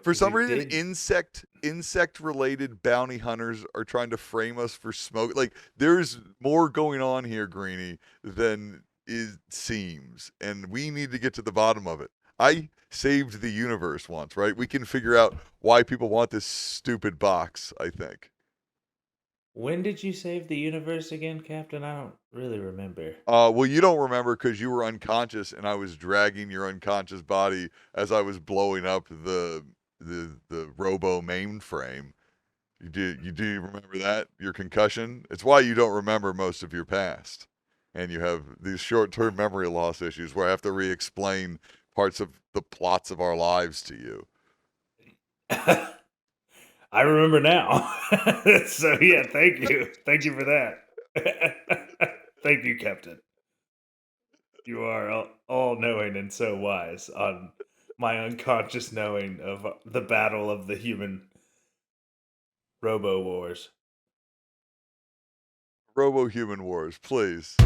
For some we reason, did. insect-related bounty hunters are trying to frame us for smoke. Like, there's more going on here, Greenie, than it seems, and we need to get to the bottom of it. I saved the universe once, right? We can figure out why people want this stupid box, I think. When did you save the universe again, Captain? I don't really remember. Well, you don't remember because you were unconscious, and I was dragging your unconscious body as I was blowing up the Robo mainframe. You do remember that? Your concussion? It's why you don't remember most of your past. And you have these short-term memory loss issues where I have to re-explain parts of the plots of our lives to you. I remember now. So yeah, thank you. Thank you for that. Thank you, Captain. You are all knowing and so wise on my unconscious knowing of the battle of the human robo wars. Robo-Human Wars, please.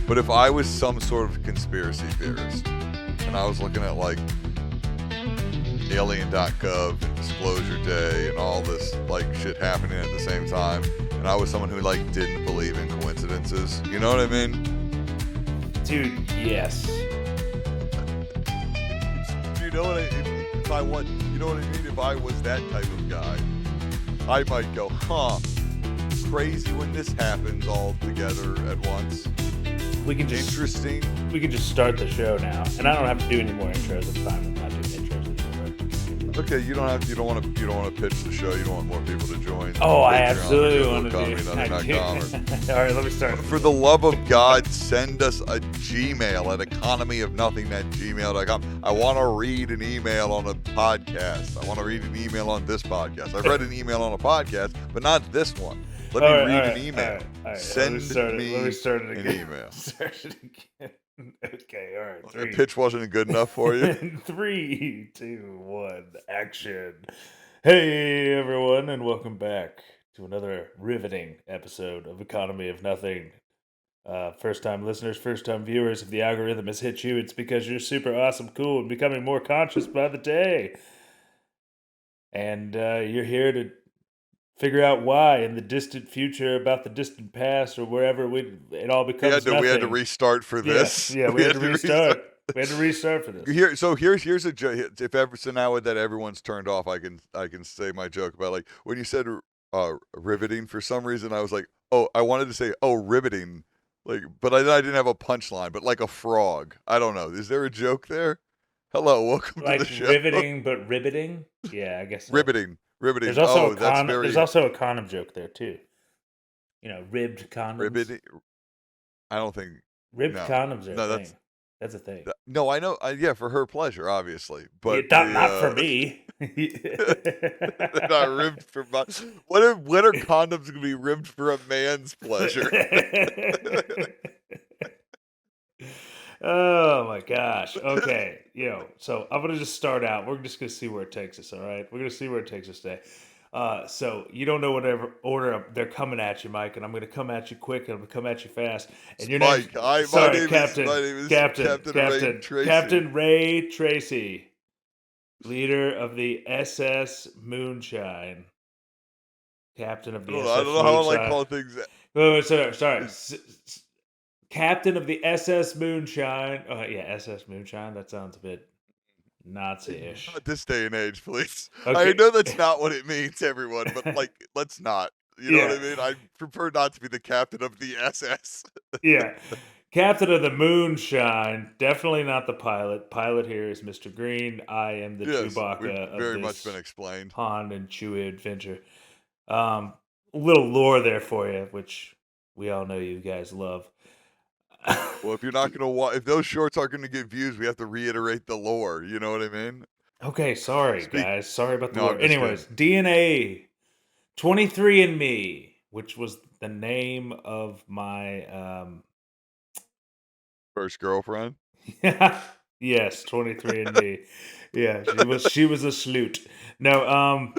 But if I was some sort of conspiracy theorist, and I was looking at like alien.gov and Disclosure Day and all this like shit happening at the same time, and I was someone who like didn't believe in coincidences, you know what I mean? Dude, yes. You know what if I want, you know what I mean? If I was that type of guy, I might go, crazy when this happens all together at once. We can just Interesting. We can just start the show now, and I don't have to do any more intros. I'm fine with not doing intros anymore. Okay, you don't want to pitch the show. You don't want more people to join. Oh, I Patreon absolutely or want to do. All right, let me start. For the love of God, send us a Gmail at economyofnothing@gmail.com. I want to read an email on a podcast. I want to read an email on this podcast. I've read an email on a podcast, but not this one. Let me read an email. All right, Send me let me start it again. an email. Start it again. Okay, all right. The pitch wasn't good enough for you? 3, 2, 1, action. Hey, everyone, and welcome back to another riveting episode of Economy of Nothing. First-time listeners, first-time viewers, if the algorithm has hit you, it's because you're super awesome, cool, and becoming more conscious by the day. And you're here to figure out why in the distant future, about the distant past, or wherever it all becomes nothing. We had to restart for this. Yeah, we had to restart. We had to restart for this. Here's a joke. Now that everyone's turned off, I can say my joke about like when you said riveting. For some reason, I was like, oh, I wanted to say ribbiting, like, but I didn't have a punchline. But like a frog. I don't know. Is there a joke there? Hello, welcome to the show. Riveting, but ribbiting. Yeah, I guess so. Ribbiting. There's also there's also a condom joke there too. You know, ribbed condoms. Ribbiting. I don't think ribbed condoms are a thing. That's a thing. No, I know. Yeah, for her pleasure, obviously, but not for me. They're not ribbed for my. When are condoms gonna be ribbed for a man's pleasure? Oh my gosh. Okay. So I'm gonna just start out. We're just gonna see where it takes us, all right? We're gonna see where it takes us today. So you don't know whatever order they're coming at you, Mike, and I'm gonna come at you quick and I'm gonna come at you fast. And your name, my name is Captain Ray Tracy, leader of the SS Moonshine. Captain of the SS Moonshine. I don't know how I like calling things. Oh, sorry. Captain of the SS Moonshine. Oh, yeah, SS Moonshine. That sounds a bit Nazi-ish. Not this day and age, please. Okay. I know that's not what it means, everyone, but like, let's not. You know what I mean? I prefer not to be the captain of the SS. Yeah. Captain of the Moonshine. Definitely not the pilot. Pilot here is Mr. Green. I am the Chewbacca of very this much been explained. Han and Chewie adventure. A little lore there for you, which we all know you guys love. Well, if you're not gonna if those shorts aren't gonna get views, we have to reiterate the lore. You know what I mean? Okay, sorry guys. Sorry about the lore. Anyways, kidding. DNA, 23andMe, which was the name of my first girlfriend. Yes, 23andMe. Yeah, she was a sleut. No,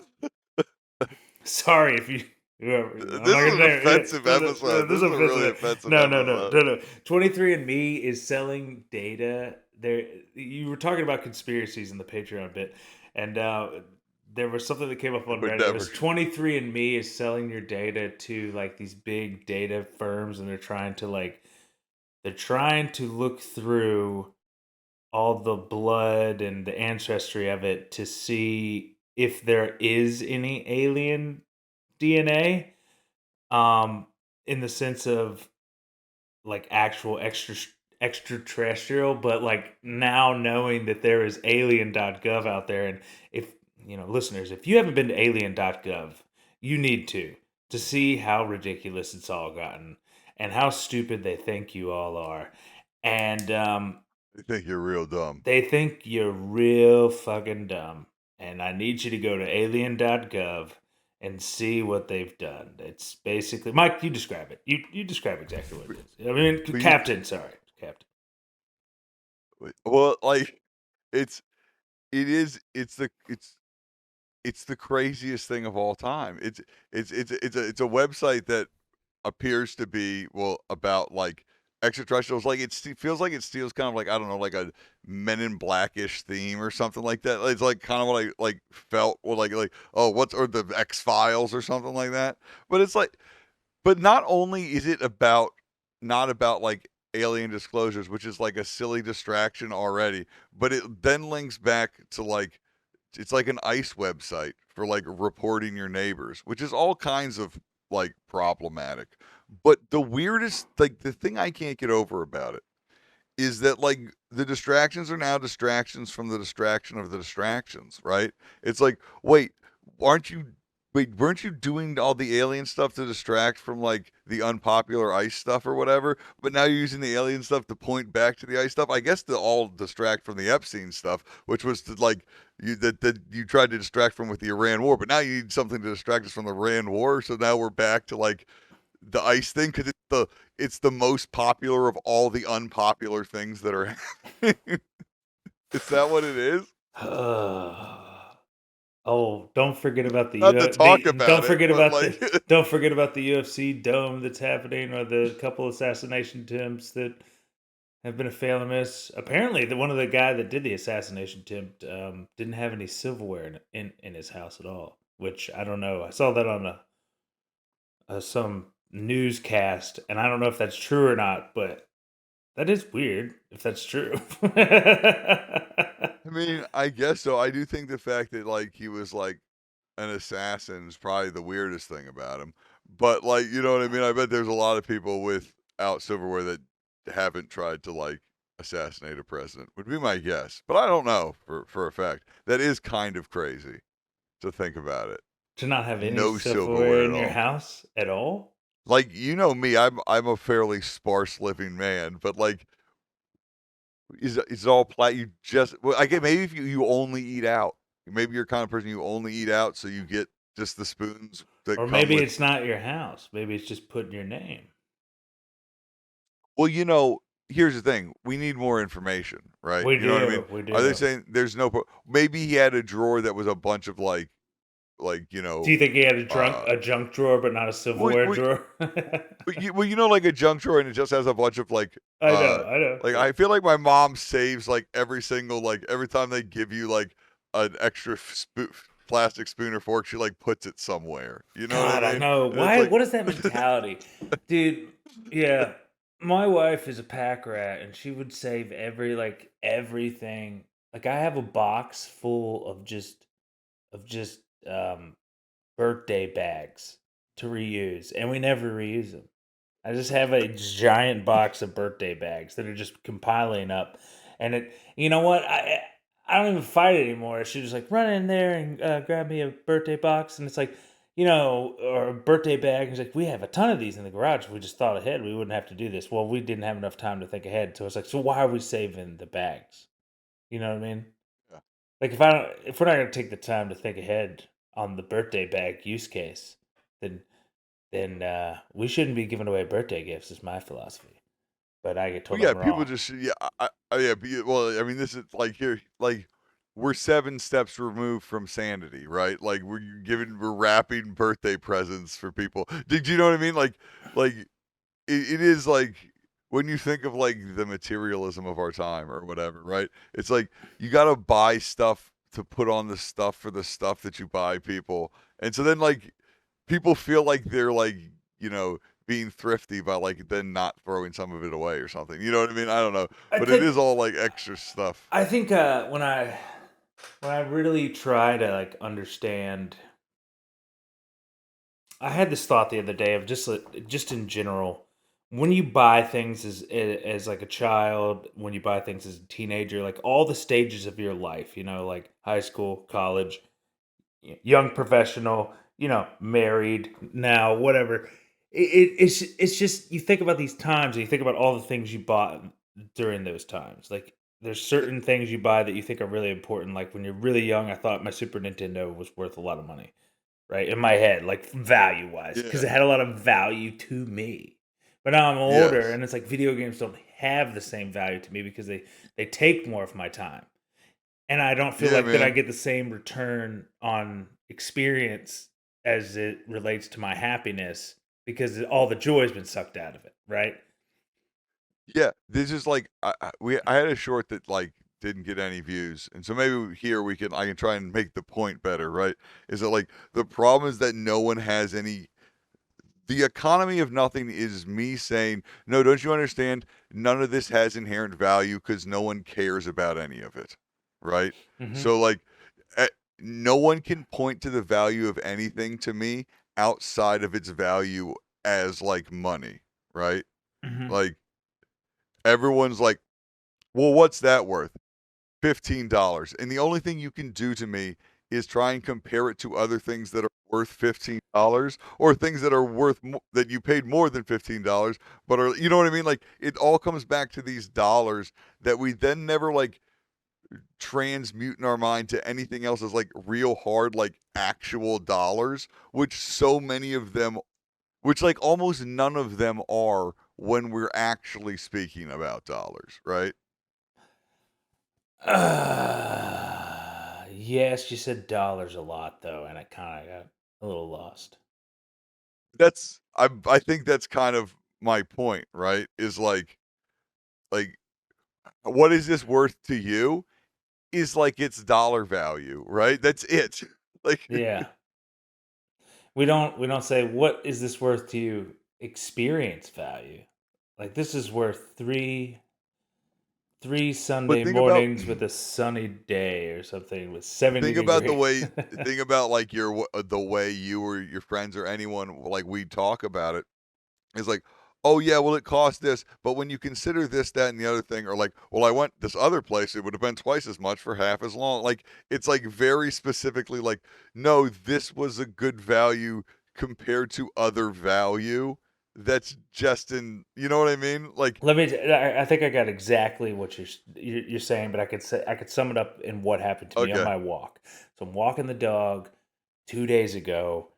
sorry if you Yeah, I'm This not is gonna an name offensive yeah, episode. this This is is a really offensive. offensive No, no, no, episode. no, no. 23andMe is selling data. There, you were talking about conspiracies in the Patreon bit, and there was something that came up I on would Reddit. It never. was 23andMe is selling your data to like these big data firms, and they're trying to look through all the blood and the ancestry of it to see if there is any alien DNA, um, in the sense of like actual extraterrestrial, but like now knowing that there is alien.gov out there, and if listeners, if you haven't been to alien.gov, you need to see how ridiculous it's all gotten and how stupid they think you all are. And I think you're real dumb. they think you're real fucking dumb. And I need you to go to alien.gov and see what they've done. It's basically, Mike, you describe it. You describe exactly what it is. I mean, But you, Captain, sorry. Captain. well, like it's it's the craziest thing of all time. It's a website that appears to be about like extraterrestrials. Like feels like it steals kind of like, I don't know, like a Men in Blackish theme or something like that. It's like kind of what I like felt, or like oh, what's, or the X-Files or something like that. But it's like, but not only is it about, not about like alien disclosures, which is like a silly distraction already, but it then links back to like, it's like an ICE website for like reporting your neighbors, which is all kinds of like problematic. But the weirdest, like the thing I can't get over about it is that like the distractions are now distractions from the distraction of the distractions, right? It's like, wait, aren't you weren't you doing all the alien stuff to distract from like the unpopular ice stuff or whatever? But now you're using the alien stuff to point back to the ice stuff. I guess to all distract from the Epstein stuff, which was to like that you tried to distract from with the Iran war, but now you need something to distract us from the Iran war. So now we're back to like the ice thing, because it's the most popular of all the unpopular things that are happening. Is that what it is? Oh, don't forget about Not to talk don't about it, forget but about like, the UFC dome that's happening, or the couple assassination attempts that have been a fail and miss. Apparently, the one of the guy that did the assassination attempt didn't have any silverware in his house at all. Which I don't know. I saw that on some newscast, and I don't know if that's true or not. But that is weird if that's true. I mean, I guess so. I do think the fact that like he was like an assassin is probably the weirdest thing about him. But like, you know what I mean? I bet there's a lot of people without silverware that haven't tried to like assassinate a president, would be my guess. But I don't know for a fact. That is kind of crazy to think about it. To not have any No silverware silverware at in your all. house at all? Like, you know me, I'm a fairly sparse living man, but like, is it all plat? You just, well, I get, maybe if you only eat out, maybe you're the kind of person you only eat out, so you get just the spoons that Or come maybe with. it's not your house. Maybe it's just putting your name. Well, here's the thing: we need more information, right? We You know what I mean? do. We Are they do. saying there's no? Maybe he had a drawer that was a bunch of Do you think he had uh, a junk drawer but not a we, silverware we drawer? like a junk drawer, and it just has a bunch of I know, I know. like, Yeah. I feel like my mom saves like every single, like every time they give you like an extra plastic spoon or fork, she like puts it somewhere. You know what I God, I mean? know. And it's Why? like, What is that mentality? Dude, yeah. My wife is a pack rat, and she would save everything. Like I have a box full of just birthday bags to reuse, and we never reuse them. I just have a giant box of birthday bags that are just compiling up, and You know what? I don't even fight it anymore. She just like run in there and grab me a birthday box, and it's like, or a birthday bag. It's like we have a ton of these in the garage. If we just thought ahead, we wouldn't have to do this. Well, we didn't have enough time to think ahead, so it's like, so why are we saving the bags? You know what I mean? yeah. Like if we're not gonna take the time to think ahead on the birthday bag use case, then we shouldn't be giving away birthday gifts. Is my philosophy, but I get Well, told yeah, I'm people wrong. just, yeah, yeah, well, I mean, this is like, here, like, we're 7 steps removed from sanity, right? Like we're wrapping birthday presents for people. Did you know what I mean? Like it is like when you think of like the materialism of our time or whatever, right? It's like you got to buy stuff to put on the stuff for the stuff that you buy people. And so then like people feel like they're like, you know, being thrifty by like then not throwing some of it away or something. You know what I mean? I don't know, I but it think is all like extra stuff. I think when I really try to like understand, I had this thought the other day of just in general, when you buy things as like a child, when you buy things as a teenager, like all the stages of your life, you know, like high school, college, young professional, you know, married now, whatever. It's just you think about these times and you think about all the things you bought during those times. Like there's Yeah, certain things you buy that you think are really important. Like when you're really young, I thought my Super Nintendo was worth a lot of money, right? In my head, like value wise, because yeah, it had a lot of value to me. But now I'm older, yes, and it's like video games don't have the same value to me because they take more of my time, and I don't feel yeah, like that I man. get the same return on experience as it relates to my happiness because all the joy has been sucked out of it, right? Yeah, this is like I had a short that like didn't get any views, and so maybe here I can try and make the point better, right? Is that like the problem is that no one has any. The economy of nothing is me saying, no, don't you understand? None of this has inherent value because no one cares about any of it, right? Mhm. So like, eh, no one can point to the value of anything to me outside of its value as like money, right? Mhm. Like everyone's like, well, what's that worth? $15. And the only thing you can do to me is try and compare it to other things that are worth $15 or things that are worth that you paid more than $15 but are, you know what I mean? Like it all comes back to these dollars that we then never like transmute in our mind to anything else as like real hard like actual dollars, which so many of them, which like almost none of them are when we're actually speaking about dollars, right? Yes, you said dollars a lot though, and I kind of got a little lost. I think that's kind of my point, right? Is like what is this worth to you? Is like its dollar value, right? That's it. Like Yeah. We don't say what is this worth to you experience value. Like this is worth three but Sunday mornings with a sunny day or something with 70 think about the degrees. way think about like the way you or your friends or anyone like we talk about it. It's like, oh yeah, well it cost this, but when you consider this, that, and the other thing, or like, well, I went this other place, it would have been twice as much for half as long. Like it's like very specifically like, no, this was a good value compared to other value. That's just in, you know what I mean? Like, I think I got exactly what you're saying, but I could sum it up in what happened to me on okay, my walk. So I'm walking the dog 2 days ago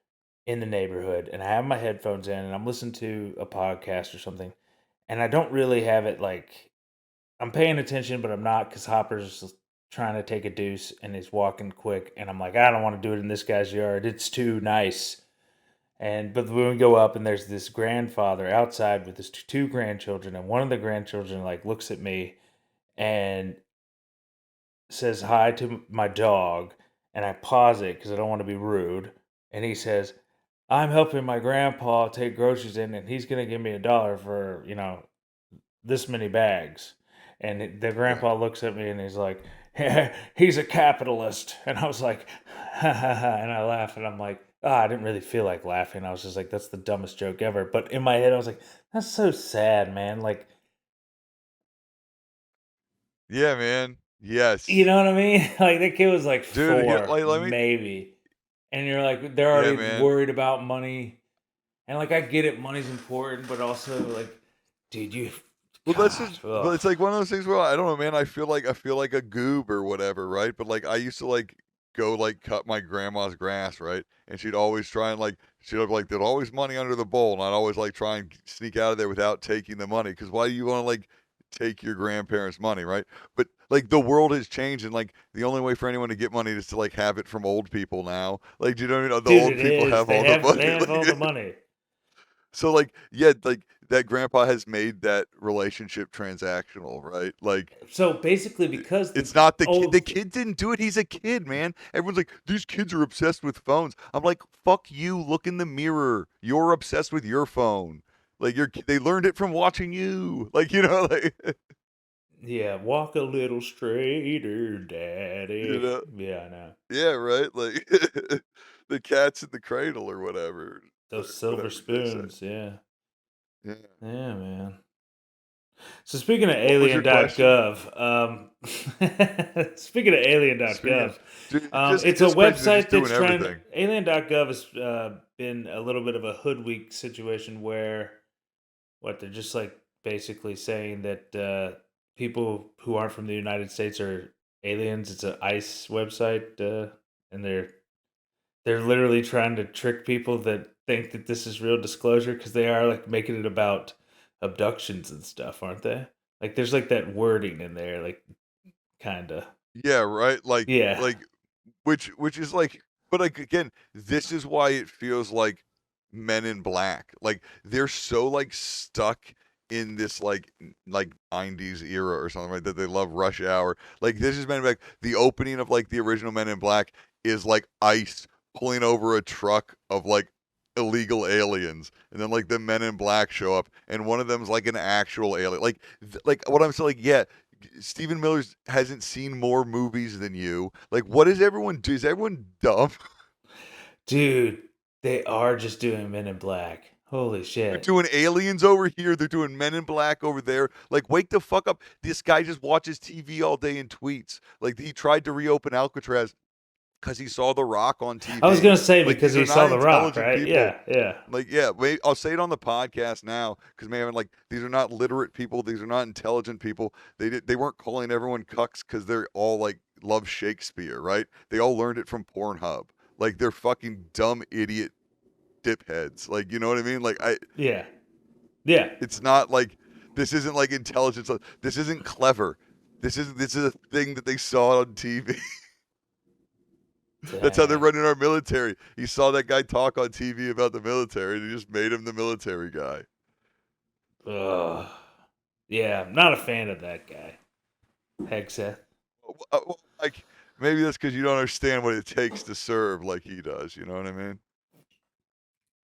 in the neighborhood, and I have my headphones in, and I'm listening to a podcast or something, and I don't really have it like I'm paying attention, but I'm not because Hopper's trying to take a deuce and he's walking quick, and I'm like, I don't want to do it in this guy's yard. It's too nice. And but when we go up and there's this grandfather outside with his two grandchildren, and one of the grandchildren like looks at me and says hi to my dog, and I pause it because I don't want to be rude. And he says, "I'm helping my grandpa take groceries in, and he's gonna give me $1 for this many bags." And the okay. grandpa looks at me and he's like, he's a capitalist. And I was like, ha ha ha. And I laugh and I'm like, I didn't really feel like laughing. I was just like, that's the dumbest joke ever. But in my head, I was like, that's so sad, man. Like, Yeah, man. you Yes, know what I mean? Like, that kid was like dude. Here, four, like, let me. maybe. And you're like, they're Yeah, already man. worried about money. And like, I get it, money's important, but also, like, dude, Well, that's God, just, but ugh. it's like one of those things where I don't know, man. I feel like a goob or whatever, right? But like I used to like go like cut my grandma's grass, right? And she'd always try and like she'd have like there's always money under the bowl, and I'd always like try and sneak out of there without taking the money. Because why do you want to like? take your grandparents' money, right? But like the world has changed, and like the only way for anyone to get money is to like have it from old people now. Like, do you know what I mean? The Dude, old it people is. have all the They money. have all the Like, money. so like yeah, like that grandpa has made that relationship transactional, right? Like So basically, because the it's not the kid. The old kid didn't do it. He's a kid, man. Everyone's like, these kids are obsessed with phones. I'm like, fuck you. Look in the mirror. You're obsessed with your phone. Like they learned it from watching you. Like like yeah, walk a little straighter, you daddy. know, Yeah, I know. yeah, right. Like the cat's in the cradle or Those silver whatever they say. spoons, yeah. Yeah. Yeah, man. So speaking of What was your question? alien.gov, speaking of Speaking of, alien.gov, dude, just it's at a this point, they're website just that's doing trying everything. alien.gov has been a little bit of a hoodwink situation where what they're just like basically saying that people who aren't from the United States are aliens. It's an ICE website, and they're literally trying to trick people that think that this is real disclosure because they are like making it about abductions and stuff, aren't they? Like there's like that wording in there, like kind of. Yeah, right. Yeah. Which is like, but like again, this is why it feels like Men in Black. Like they're so like stuck in this like 90s era or something, right? That they love Rush Hour. Like this is Men in Black. The opening of like the original Men in Black is like ICE pulling over a truck of like illegal aliens, and then like the Men in Black show up, and one of them's like an actual alien. Like what I'm saying, like yeah, Stephen Miller hasn't seen more movies than you. Like, what is everyone do? Is everyone dumb? Dude, they are just doing Men in Black. Holy They're shit. doing aliens over here. They're doing Men in Black over there. Like, wake the fuck up. This guy just watches TV all day and tweets. Like, he tried to reopen Alcatraz because he saw The Rock on I was TV. gonna say Like, because these he are not saw The Rock, intelligent right? people. Yeah, yeah. Like, yeah, wait, I'll say it on the podcast now because man, like, these are not literate people. These are not intelligent people. They weren't calling everyone cucks because they're all like love Shakespeare, right? They all learned it from Pornhub. Like, they're fucking dumb idiot dipheads. Like, you know what I mean? Like, Yeah. Yeah. it's not like this isn't like intelligence. This isn't clever. This is a thing that they saw on TV. That's how they're Dang. running our military. He saw that guy talk on TV about the military, and he just made him the military guy. Ugh. Yeah, I'm not a fan of that guy. Hegseth. Like maybe that's because you don't understand what it takes to serve like he does. You know what I mean?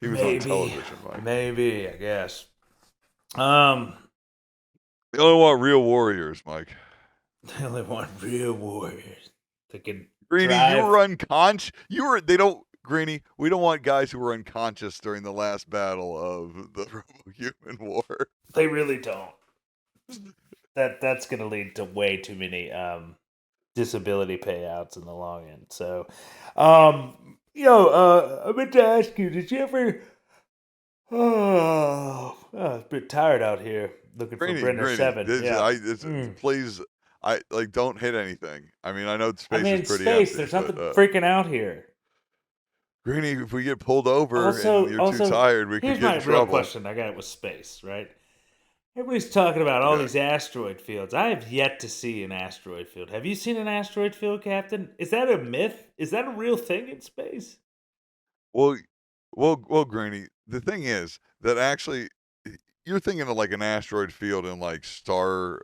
He was on Maybe. television, Mike. Maybe, I guess. Um They only want real warriors, Mike. they only want real warriors that can Greeny, you drive. were unconscious. You were. They don't. Greeny, we don't want guys who were unconscious during the last battle of the Robo-Human War. They really don't. That's gonna lead to way too many disability payouts in the long end. So I meant to ask you, did you ever it's a bit tired out here looking for Greeny, Brenner Greeny, 7. Yeah. please, I like don't hit anything. I mean, I know I space is mean, pretty space, empty, there's but nothing freaking out here. Greeny, if we get pulled over and you're too Also, tired, we could here's get my in real trouble. question I got with space, right? Everybody's talking about all Okay. these asteroid fields. I have yet to see an asteroid field. Have you seen an asteroid field, Captain? Is that a myth? Is that a real thing in space? Well, Greeny. The thing is that actually, you're thinking of like an asteroid field in like Star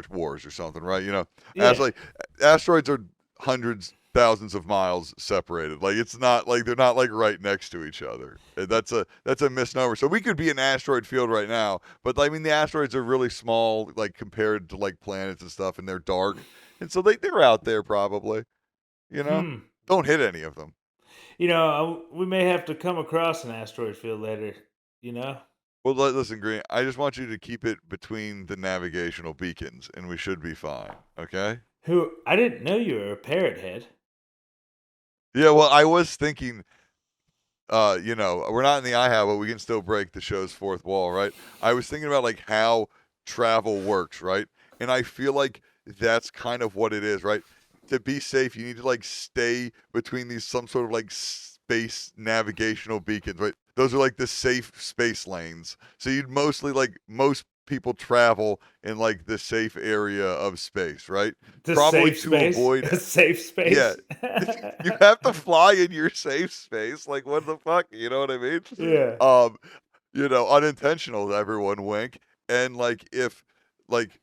Wars or something, right? You know, Yeah. actually, asteroids are hundreds, thousands of miles separated. Like it's not like they're not like right next to each other. That's a misnomer. So we could be in an asteroid field right now, but I mean the asteroids are really small, like compared to like planets and stuff, and they're dark, and so they're out there probably. You know, Hmm. don't hit any of them. We may have to come across an asteroid field later, you know? Well, listen, Green. I just want you to keep it between the navigational beacons, and we should be fine. Okay? Who I didn't know you were a parrot head. Yeah. Well, I was thinking. We're not in the IHOW, but we can still break the show's fourth wall, right? I was thinking about like how travel works, right? And I feel like that's kind of what it is, right? To be safe, you need to like stay between these some sort of like space navigational beacons, right? Those are like the safe space lanes. So you'd mostly like most people travel in like the safe area of space, right? The Probably safe to space? avoid A safe yeah. space? You have to fly in your safe space. Like what the fuck? You know what I mean? Yeah. Um, unintentional, everyone wink. And like if like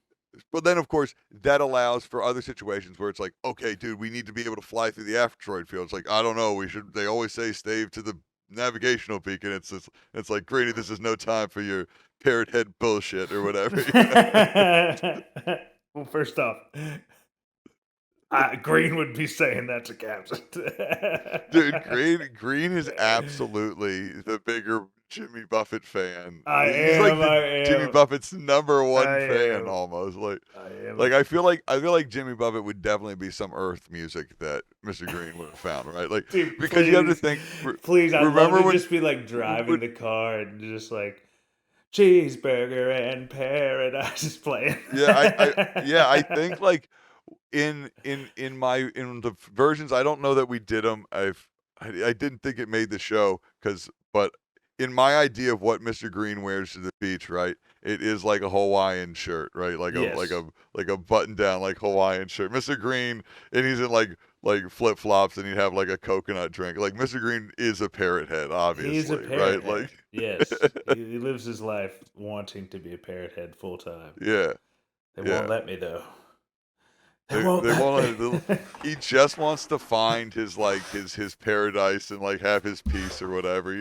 but then of course that allows for other situations where it's like, okay, dude, we need to be able to fly through the asteroid field. It's like, I don't know, they always say stay to the navigational beacon. It's like, Grady, this is no time for your parrot head bullshit or whatever. Well, first off, Green would be saying that to Captain. Dude, Green is absolutely the bigger Jimmy Buffett fan. He's like I Jimmy am, Buffett's number one I fan am, almost. I am. Like I feel like Jimmy Buffett would definitely be some Earth music that Mr. Green would have found, right? Like Dude, because you have to please, think. please, I'd love Remember to when? just be like driving when the car and just like cheeseburger and paradise is playing. I think like in the versions, I don't know that we did them. I didn't think it made the show but in my idea of what Mr. Green wears to the beach, right? It is like a Hawaiian shirt, right? Like a like Yes, a like a button down like Hawaiian shirt. Mr. Green, and he's in like flip flops, and he'd have like a coconut drink. Like Mr. Green is a parrot head, he's a obviously, parrot right? head. Like Yes, he lives his life wanting to be a parrot head full time. yeah, They won't yeah. let me though. They won't They let won't. me. He just wants to find his paradise and like have his peace or whatever,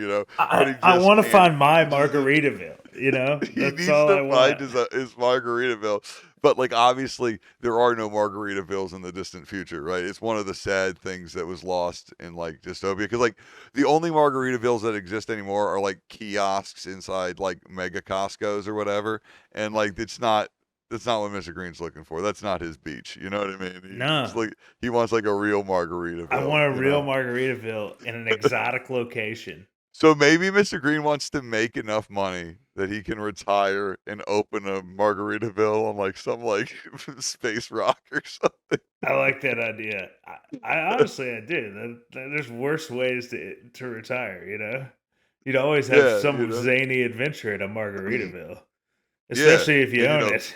But he I just want to can't. find my He just Margaritaville. he That's needs all I to find want. his Margaritaville. But like obviously there are no Margaritavilles in the distant future, right? It's one of the sad things that was lost in like dystopia because like the only Margaritavilles that exist anymore are like kiosks inside like mega Costco's or whatever, and like that's not what Mr. Green's looking for. That's not his beach. You know what I mean? No, He wants like a real I Margaritaville, want a real Margaritaville in an exotic location. So maybe Mr. Green wants to make enough money that he can retire and open a Margaritaville on like some like space rock or something. I like that idea. I honestly, I do. There's worse ways to retire. You'd always have Yeah, some zany adventure at a Margaritaville, Yeah, especially if you and own it.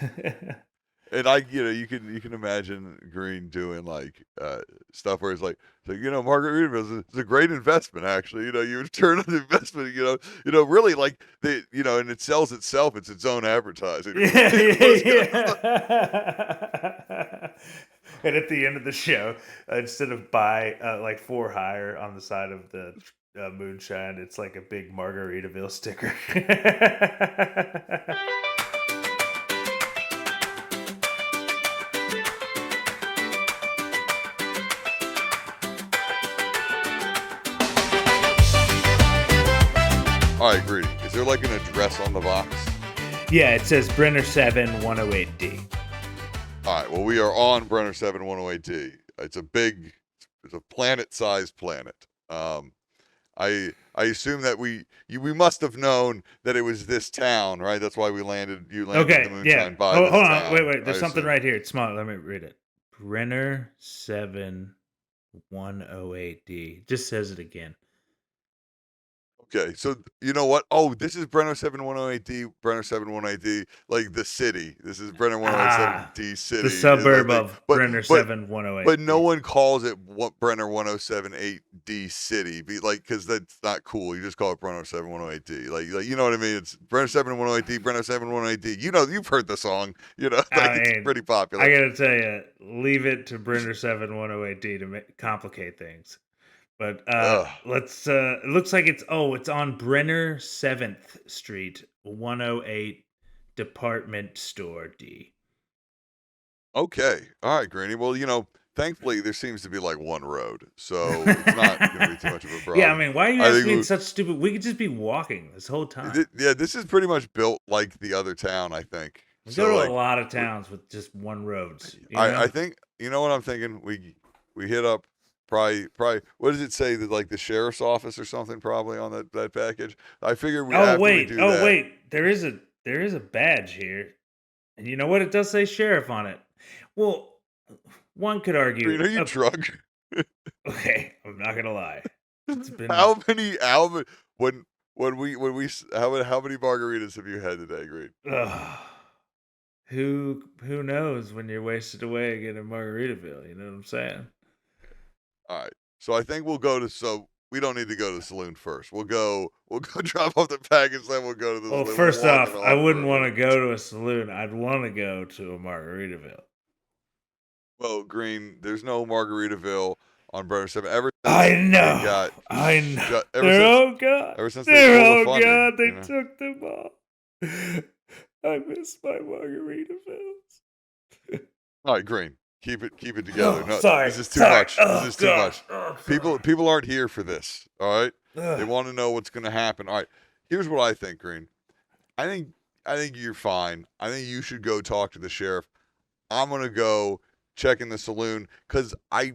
and you can imagine Green doing like stuff where it's like Margaritaville is a great investment actually. You return on the investment. Really like and it sells itself. It's its own advertising. Yeah, Most guys, yeah. And at the end of the show, instead of buy like for hire on the side of the moonshine, it's like a big Margaritaville sticker. All right, Greedy. Is there like an address on the box? Yeah, it says Brenner 7 108D. All right. Well, we are on Brenner 7 108D. It's a planet-sized planet. I assume that we must have known that it was this town, right? That's why you landed in the Okay, moonshine yeah. by this Hold on, town. wait. There's I something assume. right here. It's small. Let me read it. Brenner 7 108D. Just says it again. Okay, so you know what? Oh, this is Brenner 7 108D, Brenner 7 108D, like the city. This is Brenner 107D city. The Is, I suburb think. of But Brenner but 7 108D. but no one calls it Brenner 1078D city, because that's not cool. You just call it Brenner 7 108D. Like you know what I mean? It's Brenner 7 108D, Brenner 7 108D. You've heard the song. It's pretty popular. I gotta tell you, leave it to Brenner 7 108D to complicate things. But let's. It looks like it's on Brenner 7th Street, 108 Department Store D. Okay. All right, Granny. Well, thankfully there seems to be like one road, so it's not going to be too much of a problem. Yeah, I mean, why are you I guys think being such stupid? We could just be walking this whole time. yeah, this is pretty much built like the other town, I think. We So go to like, a lot of towns with just one roads. I think you know what I'm thinking. We hit up probably. What does it say that like the sheriff's office or something probably on that package? I figure we after we do that. Wait. There is a badge here, and you know what? It does say sheriff on it. Well, one could argue. Green, are you drunk? Okay, I'm not gonna lie. It's been How many how many margaritas have you had today, Green? Ugh. Who knows when you're wasted away again in Margaritaville? You know what I'm saying? All right. So I think we don't need to go to the saloon first. We'll go drop off the package, then we'll go to the Well, saloon. We'll first walk in off, the I locker wouldn't room. want to go to a saloon. I'd want to go to a Margaritaville. Well, Green, there's no Margaritaville on Brenner 7 ever since I it know. got I know. ever They're since all gone. they They're pulled the all funding, gone. They you know. took them all. I miss my Margaritavilles. All right, Green, keep it together. Oh, No, sorry. this is too Sorry. much. This Oh, is too God. much. Oh, sorry. People aren't here for this. All right, they Ugh. want to know what's going to happen. All right, here's what I think, Green. I think you're fine. I think you should go talk to the sheriff. I'm gonna go check in the saloon because I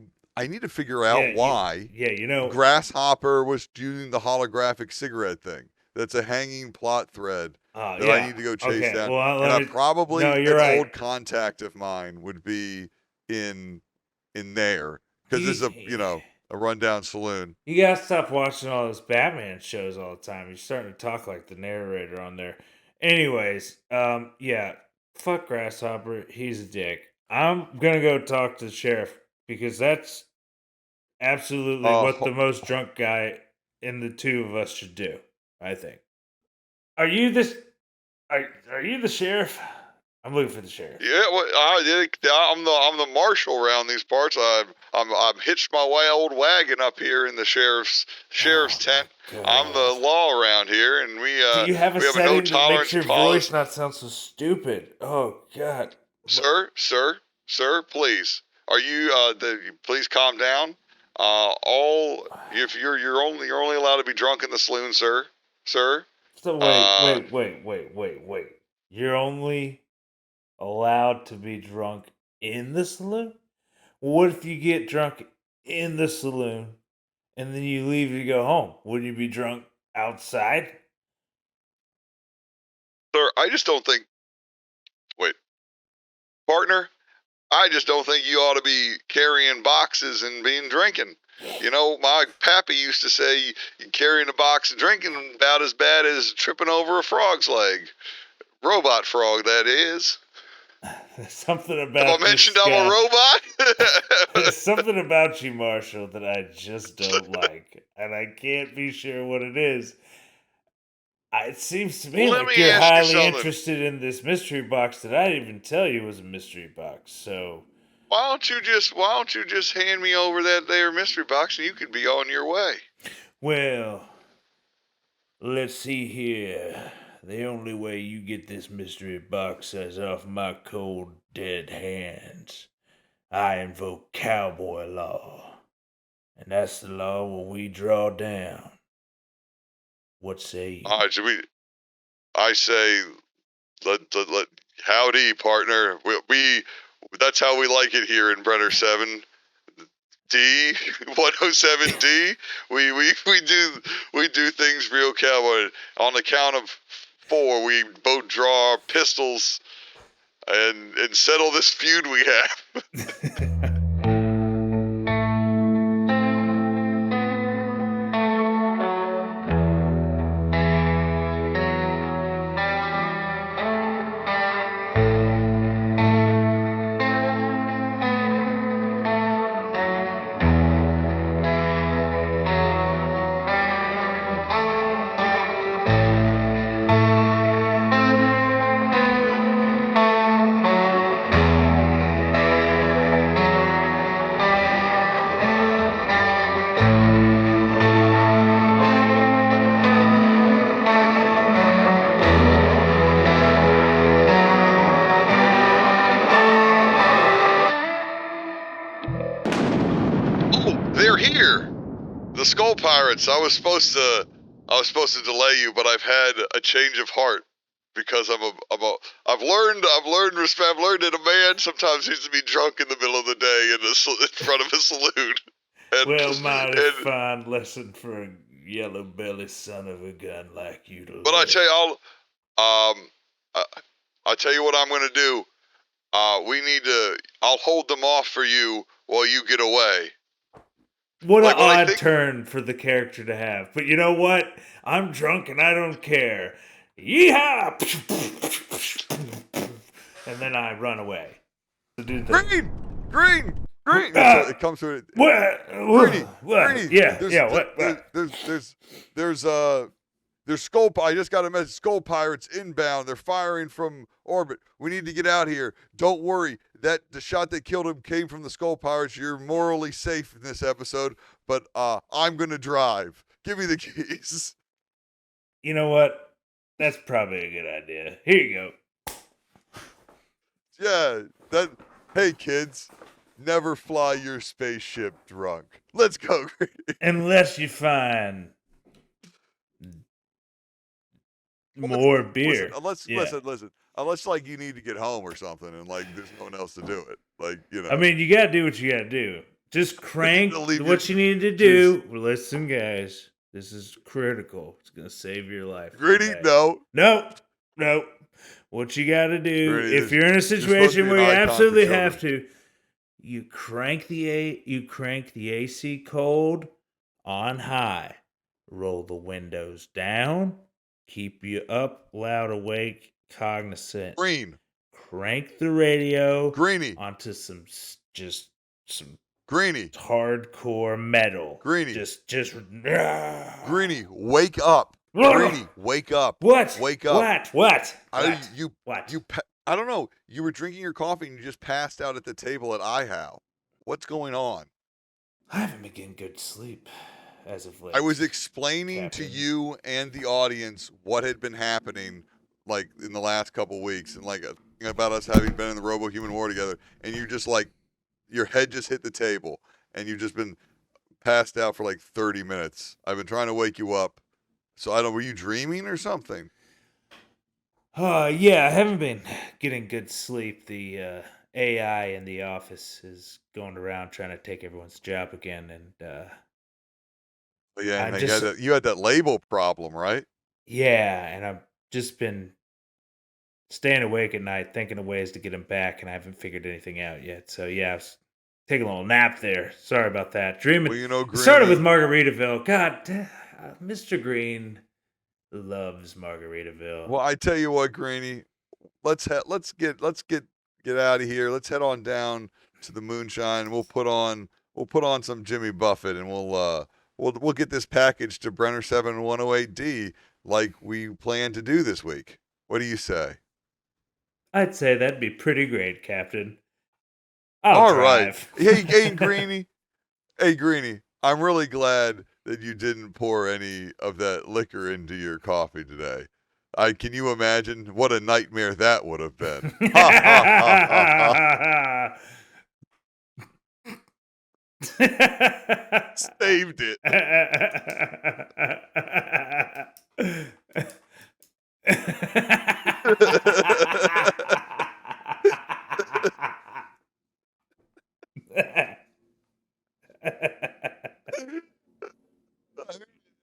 need to figure out why Yeah, you know. Grasshopper was using the holographic cigarette thing. That's a hanging plot thread that I Yeah. need to go chase Okay. down. Well, And let I me. probably No, you're an right. old contact of mine would be in there because this is a rundown saloon. You gotta stop watching all those Batman shows all the time. You're starting to talk like the narrator on there. Anyways, yeah, fuck Grasshopper. He's a dick. I'm gonna go talk to the sheriff because that's absolutely what Uh, the most drunk guy in the two of us should do. I think. Are you this? Are you the sheriff? I'm looking for the sheriff. Yeah, well, I'm the marshal around these parts. I'm hitched my old wagon up here in the sheriff's tent. I'm the law around here, and Do you have a we have a no setting that makes tolerance your policy. voice not sound so stupid? Oh God. Sir, please. Are you please calm down. All if you're only allowed to be drunk in the saloon, sir. So Uh, wait. You're only allowed to be drunk in the saloon? What if you get drunk in the saloon and then you leave to go home? Would you be drunk outside? sir, I just don't think. Wait, partner. I just don't think you ought to be carrying boxes and being drinking. You know, my pappy used to say carrying a box and drinking about as bad as tripping over a frog's leg. Robot frog, that is. There's something Have I about mentioned this I'm a guy. robot? There's something about you, Marshall, that I just don't like. And I can't be sure what it is. It seems to me Let like me you're ask you highly something. interested in this mystery box that I didn't even tell you was a mystery box. So, Why don't you just hand me over that there mystery box and you could be on your way? well, let's see here. The only way you get this mystery box is off my cold, dead hands. I invoke cowboy law. And that's the law when we draw down. What say you? All right, I say let howdy, partner. We that's how we like it here in Brenner 7. D 107D. We do things real cowboy. On the count of 4, we both draw our pistols and settle this feud we have. They're here. The Skull Pirates. I was supposed to delay you, but I've had a change of heart because I've learned that a man sometimes needs to be drunk in the middle of the day in front of a saloon. Well, mighty And fine lesson for a yellow belly son of a gun like you to but I learn. tell you, I tell you what I'm gonna do. I'll hold them off for you while you get away. What Like, an when I odd think- turn for the character to have. But you know what? I'm drunk and I don't care. Yeehaw! And then I run away. To do the Green. So it comes through. what? Greeny. Yeah, what? There's skull. I just got a message. Skull pirates inbound. They're firing from orbit. We need to get out here. Don't worry. The shot that killed him came from the skull pirates. You're morally safe in this episode. But I'm gonna drive. Give me the keys. You know what? That's probably a good idea. Here you go. Yeah. Hey kids, never fly your spaceship drunk. Let's go. Unless you find more beer. Listen. Unless like you need to get home or something, and like there's no one else to do it. Like, you know. I mean, you gotta do what you gotta do. Just crank Leave what you need to do. Listen, guys, this is critical. It's gonna save your life. Greedy? today. No. No. What you gotta do, Greedy, if you're in a supposed to situation be where an you icon for absolutely children. have to, you crank the AC cold on high. Roll the windows down. Keep you up, loud, awake, cognizant. Green. Crank the radio Greeny. onto some Greeny. hardcore metal. Greeny. Just Greeny, wake up. Greeny, wake up. What? Wake up. What? I don't know. You were drinking your coffee and you just passed out at the table at IHOW. What's going on? I haven't been getting good sleep as of late. I was explaining Captain. to you and the audience what had been happening, like, in the last couple weeks, and like about us having been in the Robo-Human War together, and you just like your head just hit the table, and you've just been passed out for like 30 minutes. I've been trying to wake you up, so I don't. Were you dreaming or something? Yeah, I haven't been getting good sleep. The AI in the office is going around trying to take everyone's job again, and But yeah, and just- you had that label problem, right? yeah, and I've just been staying awake at night thinking of ways to get him back, and I haven't figured anything out yet. So yeah, I was taking a little nap there. Sorry about that. Dreaming. Well, you know, It started with Greeny, Margaritaville. God, Mr. Green loves Margaritaville. well, I tell you what, Greeny, let's get out of here. Let's head on down to the moonshine. We'll put on some Jimmy Buffett, and we'll get this package to Brenner 7108D like we plan to do this week. What do you say? I'd say that'd be pretty great, Captain. I'll All drive. right. Hey, Greeny. Hey, Greeny. I'm really glad that you didn't pour any of that liquor into your coffee today. Can you imagine what a nightmare that would have been? Ha, ha, ha, ha. Saved it.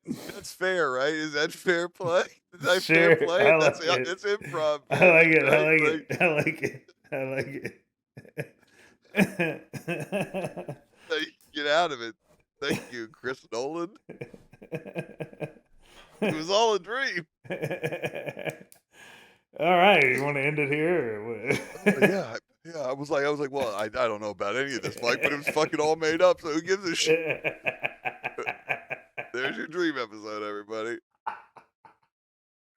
That's fair, right? Is that fair play? Is that Sure, fair play? I like it. That's improv. I like it. I right? like it. I like it. I like it. Get out of it. Thank you, Chris Nolan. It was all a dream. All right, you want to end it here? Or what? Yeah. I was like, well, I don't know about any of this, Mike, but it was fucking all made up. So who gives a shit? There's your dream episode, everybody.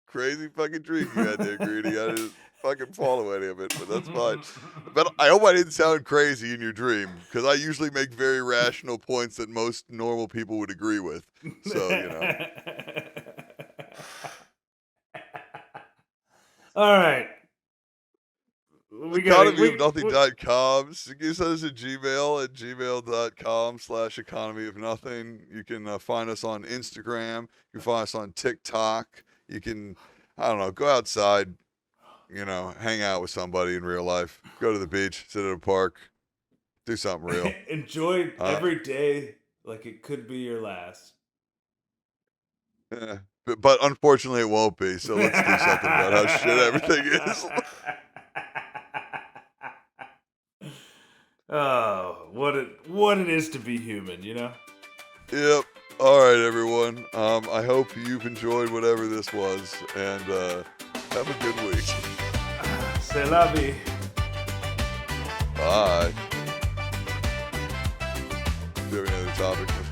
Crazy fucking dream you had there, Greedy. I didn't fucking follow any of it, but that's fine. But I hope I didn't sound crazy in your dream, because I usually make very rational points that most normal people would agree with. So, you know. All right. economyofnothing.com. You can send us a Gmail at gmail.com/economyofnothing. You can find us on Instagram. You can find us on TikTok. You can, I don't know, go outside, you know, hang out with somebody in real life. Go to the beach, sit at a park, do something real. Enjoy every day like it could be your last. Yeah. But unfortunately it won't be, so let's do something about how shit everything is. Oh, what it is to be human, you know? Yep. All right, everyone. I hope you've enjoyed whatever this was, and have a good week. C'est la vie. Bye. Do you have any other topics?